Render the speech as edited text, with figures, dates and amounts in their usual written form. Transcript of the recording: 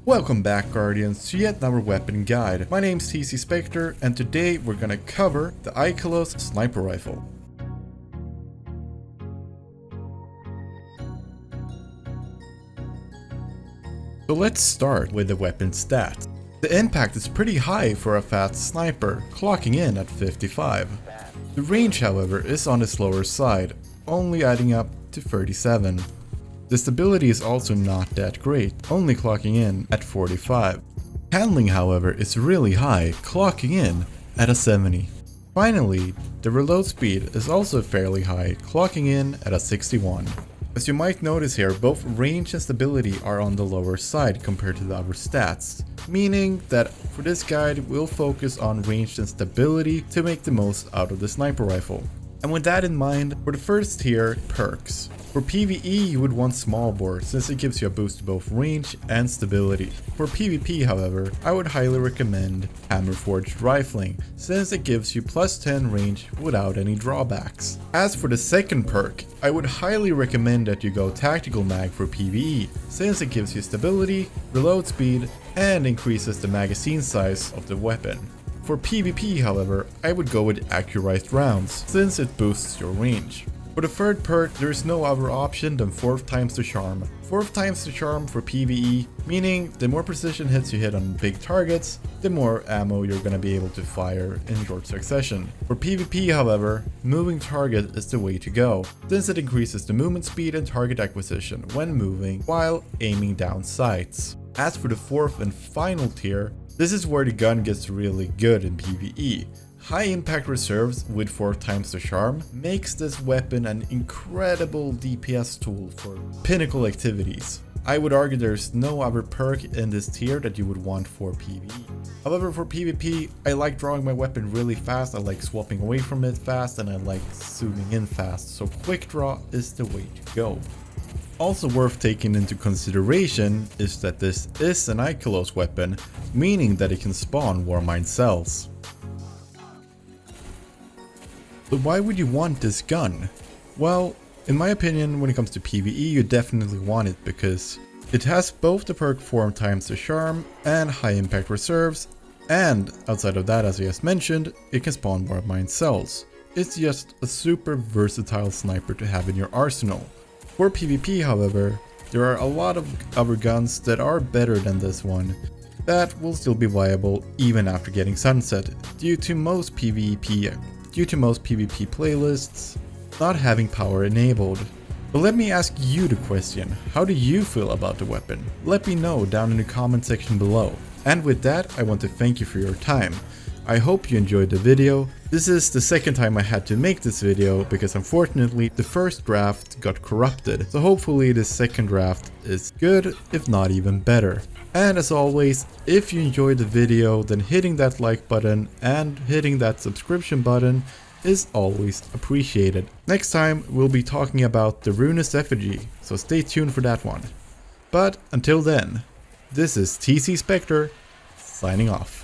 Welcome back, Guardians, to yet another weapon guide. My name's TCSpectre, and today we're gonna cover the IKELOS sniper rifle. So let's start with the weapon stats. The impact is pretty high for a fast sniper, clocking in at 55. The range, however, is on the slower side, only adding up to 37. The stability is also not that great, only clocking in at 45. Handling, however, is really high, clocking in at a 70. Finally, the reload speed is also fairly high, clocking in at a 61. As you might notice here, both range and stability are on the lower side compared to the other stats, meaning that for this guide we'll focus on range and stability to make the most out of the sniper rifle. And with that in mind, for the first tier, perks. For PvE you would want SMALLBORE since it gives you a boost to both range and stability. For PvP, however, I would highly recommend Hammer-Forged Rifling since it gives you plus 10 range without any drawbacks. As for the second perk, I would highly recommend that you go Tactical Mag for PvE since it gives you stability, reload speed, and increases the magazine size of the weapon. For PvP, however, I would go with Accurized rounds since it boosts your range. For the third perk, there is no other option than 4th times the charm. 4th times the charm for PvE, meaning the more precision hits you hit on big targets, the more ammo you're gonna be able to fire in short succession. For PvP, however, moving target is the way to go, since it increases the movement speed and target acquisition when moving while aiming down sights. As for the fourth and final tier, this is where the gun gets really good in PvE. High impact reserves with 4 times the charm makes this weapon an incredible DPS tool for pinnacle activities. I would argue there's no other perk in this tier that you would want for PvE. However, for PvP, I like drawing my weapon really fast, I like swapping away from it fast, and I like zooming in fast, so QUICKDRAW is the way to go. Also worth taking into consideration is that this is an IKELOS weapon, meaning that it can spawn Warmind cells. But why would you want this gun? Well, in my opinion, when it comes to PvE, you definitely want it because it has both the perk 4 times the charm and high impact reserves, and outside of that, as I just mentioned, it can spawn Warmind cells. It's just a super versatile sniper to have in your arsenal. For PvP, however, there are a lot of other guns that are better than this one that will still be viable even after getting sunset due to most PvP playlists not having power enabled. But let me ask you the question, how do you feel about the weapon? Let me know down in the comment section below. And with that, I want to thank you for your time. I hope you enjoyed the video. This is the second time I had to make this video because unfortunately the first draft got corrupted. So hopefully the second draft is good, if not even better. And as always, if you enjoyed the video, then hitting that like button and hitting that subscription button is always appreciated. Next time we'll be talking about the Ruinous Effigy, so stay tuned for that one. But until then, this is TCSpectre signing off.